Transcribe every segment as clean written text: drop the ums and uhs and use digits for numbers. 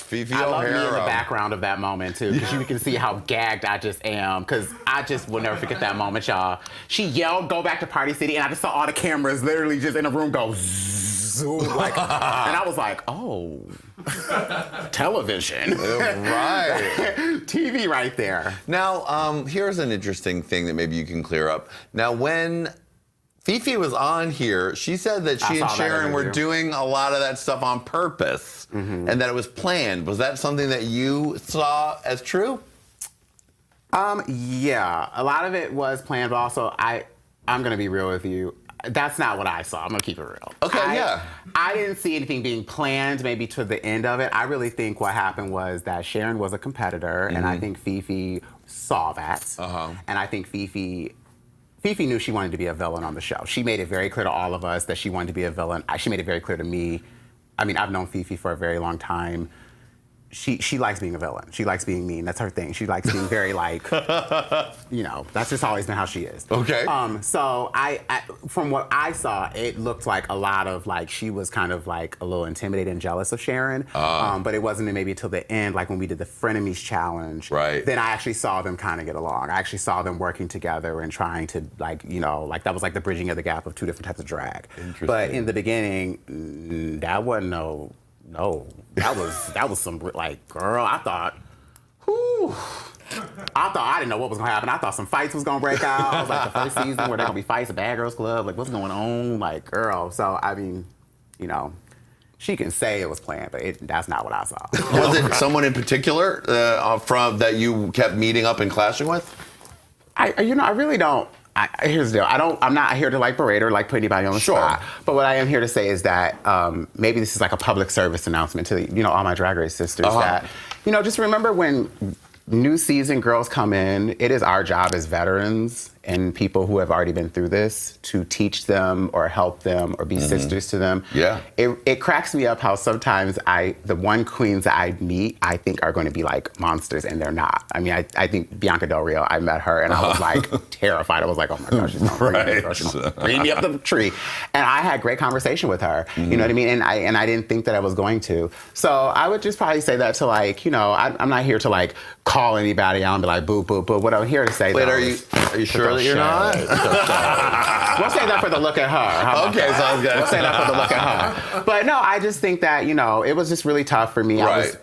Fifi I love me in the O'Hara. background of that moment too, because you can see how gagged I just am. Because I just will never forget that moment, y'all. She yelled, "Go back to Party City," and I just saw all the cameras literally just in the room go zoom, like, and I was like, "Oh, television, Right? TV, right there." Now, here's an interesting thing that maybe you can clear up. Now, when Fifi was on here, she said that she and Sharon were doing a lot of that stuff on purpose and that it was planned. Was that something that you saw as true? Yeah, a lot of it was planned, but also I'm gonna be real with you. That's not what I saw. I'm gonna keep it real. Okay, yeah. I didn't see anything being planned maybe to the end of it. I really think what happened was that Sharon was a competitor, and I think Fifi saw that. And I think Fifi knew she wanted to be a villain on the show. She made it very clear to all of us that she wanted to be a villain. She made it very clear to me. I mean, I've known Fifi for a very long time. She likes being a villain. She likes being mean. That's her thing. She likes being very like, that's just always been how she is. Okay. So I from what I saw, it looked like a lot of like she was kind of like a little intimidated and jealous of Sharon. But it wasn't maybe till the end, like when we did the Frenemies challenge. Right. Then I actually saw them kind of get along. I actually saw them working together and trying to like, like that was like the bridging of the gap of two different types of drag. Interesting. But in the beginning, that wasn't No, that was some like, girl. I thought I didn't know what was gonna happen. I thought some fights was gonna break out. I was like, the first season where they're gonna be fights at Bad Girls Club. Like, what's going on? Like, girl. So I mean, she can say it was planned, but that's not what I saw. Was it someone in particular from that you kept meeting up and clashing with? I really don't. Here's the deal. I'm not here to like berate or like put anybody on the spot. But what I am here to say is that maybe this is like a public service announcement to all my Drag Race sisters that just remember when new season girls come in, it is our job as veterans and people who have already been through this to teach them or help them or be sisters to them. Yeah. It cracks me up how sometimes the one queens that I meet, I think are going to be like monsters and they're not. I mean, I think Bianca Del Rio, I met her and I was like terrified. I was like, oh my gosh, she's going to bring me up the tree. And I had great conversation with her, you know what I mean? And I didn't think that I was going to. So I would just probably say that to like, I'm not here to like call anybody out and be like, boo, boo, boo. What I'm here to say Wait, are you sure that you're not? We'll say that for the look at her. Okay, sounds good. We'll say that for the look at her. But no, I just think that, it was just really tough for me. Right.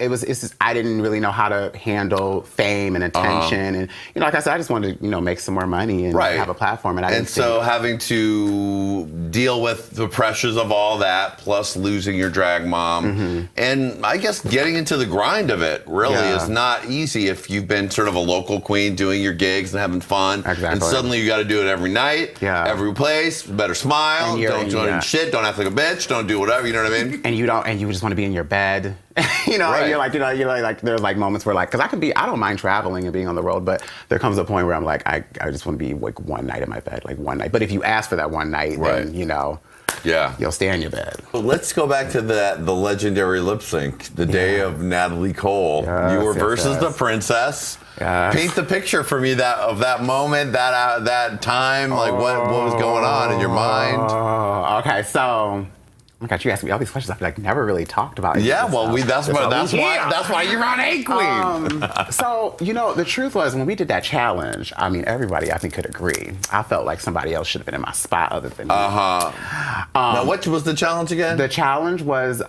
I didn't really know how to handle fame and attention. And, like I said, I just wanted to, make some more money and have a platform. And so having to deal with the pressures of all that, plus losing your drag mom, and I guess getting into the grind of it really is not easy if you've been sort of a local queen doing your gigs and having fun. Exactly. And suddenly you got to do it every night, every place. Better smile. Don't join shit. Don't act like a bitch. Don't do whatever. You know what I mean? And you just want to be in your bed. Right. And you're like, there's like moments where like, because I don't mind traveling and being on the road, but there comes a point where I'm like, I just want to be like one night in my bed, like one night. But if you ask for that one night, then you'll stay in your bed. Well, let's go back to the legendary lip sync, the day of Natalie Cole. You were versus the princess. Yes. Paint the picture for me of that moment, that time, like what was going on in your mind? Okay, so. Oh my God, you asked me all these questions I've like never really talked about. Yeah, well, that's why you're on A Queen. So, the truth was when we did that challenge, I mean, everybody I think could agree. I felt like somebody else should have been in my spot other than me. Now, what was the challenge again? The challenge was,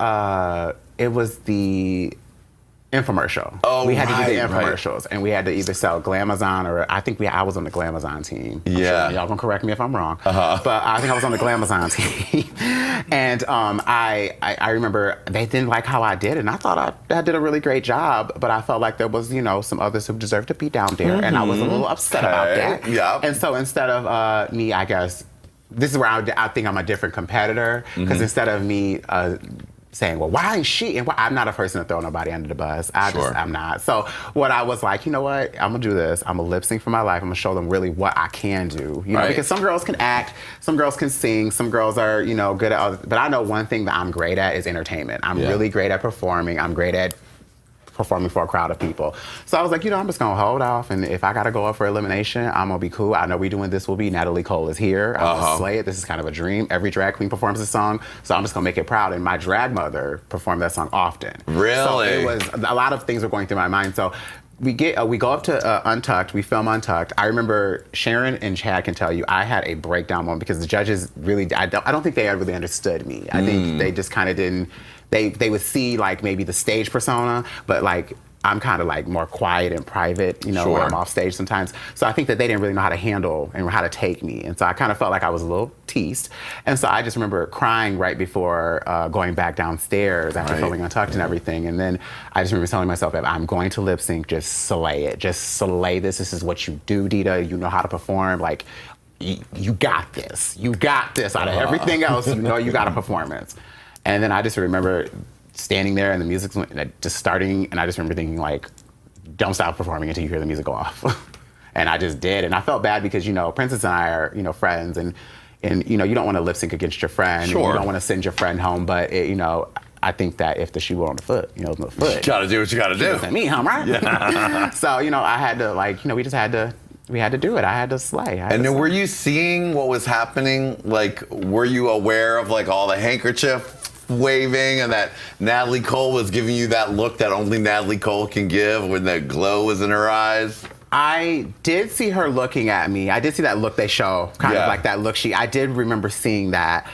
it was the infomercial. We had to do the infomercials, and we had to either sell Glamazon or I think I was on the Glamazon team. Yeah. Sure y'all gonna correct me if I'm wrong. But I think I was on the Glamazon team. And I remember they didn't like how I did it, and I thought I did a really great job, but I felt like there was, some others who deserved to be down there, and I was a little upset about that. Yeah. And so instead of me, I guess, this is where I think I'm a different competitor, because instead of me saying, well, why is she? And I'm not a person to throw nobody under the bus. I'm not. So what I was like, you know what? I'm going to do this. I'm going to lip sync for my life. I'm going to show them really what I can do. Because some girls can act, some girls can sing, some girls are, good at other. But I know one thing that I'm great at is entertainment. I'm really great at performing. I'm great at performing for a crowd of people. So I was like, I'm just gonna hold off, and if I gotta go up for elimination, I'm gonna be cool. I know we doing This Will Be. Natalie Cole is here. I'm gonna slay it. This is kind of a dream. Every drag queen performs this song, so I'm just gonna make it proud. And my drag mother performed that song often. Really? So it was, a lot of things were going through my mind. So we go up to Untucked, we film Untucked. I remember Sharon and Chad can tell you, I had a breakdown moment because the judges really, I don't think they really understood me. I think they just kind of didn't, they would see like maybe the stage persona, but like I'm kind of like more quiet and private, when I'm off stage sometimes. So I think that they didn't really know how to handle and how to take me. And so I kind of felt like I was a little teased. And so I just remember crying right before going back downstairs after filming Untucked and everything. And then I just remember telling myself, if I'm going to lip sync, just slay it. Just slay this. This is what you do, Dida. You know how to perform. Like, you got this. You got this. Out of everything else, you got a performance. And then I just remember standing there and the music's just starting, and I just remember thinking like, don't stop performing until you hear the music go off. And I just did, and I felt bad because Princess and I are friends, and you don't want to lip sync against your friend. Sure. And you don't want to send your friend home, but I think that if the shoe were on the foot, the foot. You gotta do what you gotta do. Listen, me, right? Yeah. So I had to we had to do it. I had to slay. And then were you seeing what was happening? Like, were you aware of like all the handkerchief waving and that Natalie Cole was giving you that look that only Natalie Cole can give when that glow was in her eyes? I did see her looking at me. I did see that look they show, kind of like that look I did remember seeing that.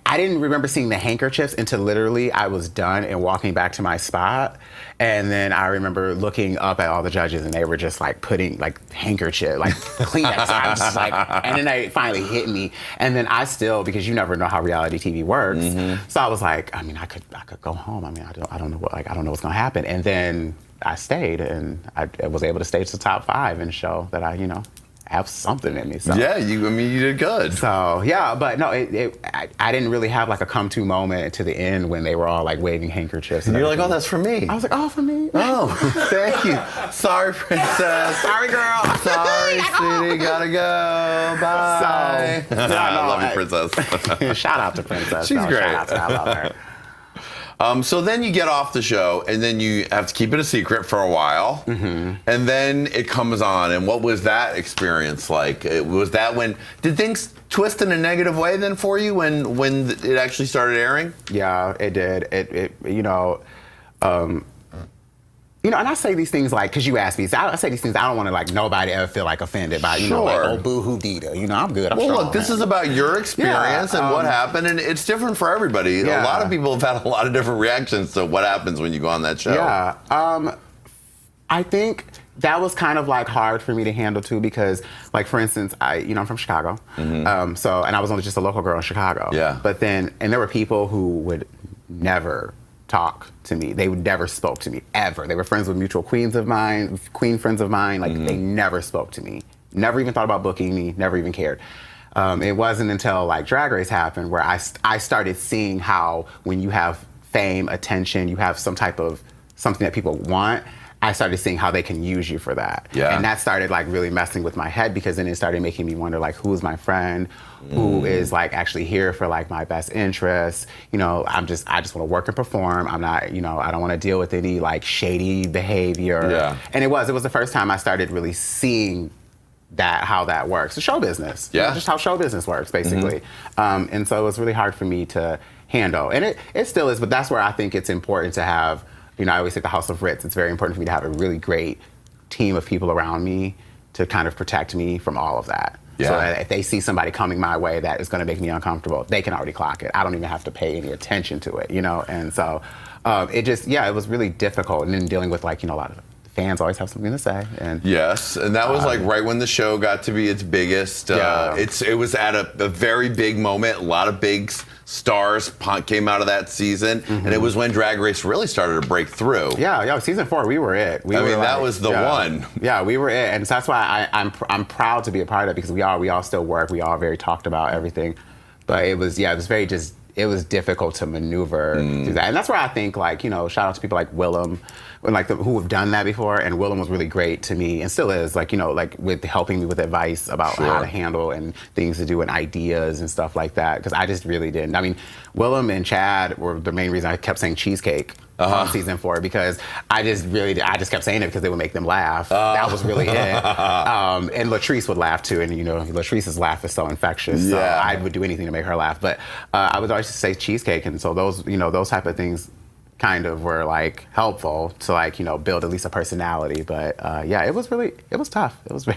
I didn't remember seeing the handkerchiefs until literally I was done and walking back to my spot. And then I remember looking up at all the judges and they were just like putting like handkerchief, like Kleenex. I was just like, and then they finally hit me. And then I still, because you never know how reality TV works. So I was like, I could go home. I don't know what's gonna happen. And then I stayed and I was able to stay to the top 5 and show that I have something in me. So. Yeah, you did good. So yeah, but no, I didn't really have like a come-to moment to the end when they were all like waving handkerchiefs. And you're like, oh, that's for me. I was like, oh, for me? Oh, thank you. Sorry, princess. Sorry, girl. Sorry, sweetie. Gotta go. Bye. So, I love you, princess. Shout out to Princess. She's great. Shout out to her. I love her. So then you get off the show, and then you have to keep it a secret for a while, and then it comes on. And what was that experience like? Was that when did things twist in a negative way then for you when it actually started airing? Yeah, it did. And I say these things like, because you asked me, so I say these things, I don't want to like nobody ever feel like offended by, like, oh, boo-hoo Dida. I'm good. I'm strong, look, this is about your experience and what happened, and it's different for everybody. A lot of people have had a lot of different reactions to what happens when you go on that show. Yeah. I think that was kind of like hard for me to handle too, because like, for instance, I'm from Chicago. And I was only just a local girl in Chicago. Yeah. But then, and there were people who would never talk to me. They would never spoke to me, ever. They were friends with mutual Qween friends of mine. Like, they never spoke to me. Never even thought about booking me, never even cared. It wasn't until like Drag Race happened where I started seeing how when you have fame, attention, you have some type of something that people want, I started seeing how they can use you for that. Yeah. And that started like really messing with my head, because then it started making me wonder like, who is my friend? Who is like actually here for like my best interests? I just want to work and perform. I'm not, I don't want to deal with any like shady behavior. Yeah. And it was the first time I started really seeing how that works. The show business. Yeah. Just how show business works, basically. And so it was really hard for me to handle. And it still is, but that's where I think it's important to have, I always say the House of Ritz, it's very important for me to have a really great team of people around me to kind of protect me from all of that. Yeah. So that if they see somebody coming my way that is going to make me uncomfortable, they can already clock it. I don't even have to pay any attention to it, And so it was really difficult. And then dealing with like, a lot of fans always have something to say. And yes, and that was like right when the show got to be its biggest. It was at a very big moment. A lot of big stars came out of that season, and it was when Drag Race really started to break through. Yeah, season 4, we were it. That was the one. Yeah, we were it, and so that's why I'm proud to be a part of it, because we all still work. We all very talked about everything, but it was difficult to maneuver through that, and that's where I think like shout out to people like Willem, who have done that before, and Willem was really great to me and still is like with helping me with advice about how to handle and things to do and ideas and stuff like that, because I just really didn't. Willem and Chad were the main reason I kept saying cheesecake on season 4 because I just kept saying it because they would make them laugh. That was really it. And Latrice would laugh too, and Latrice's laugh is so infectious. So I would do anything to make her laugh. But I would always say cheesecake, and so those type of things kind of were like helpful to build at least a personality. But it was tough. It was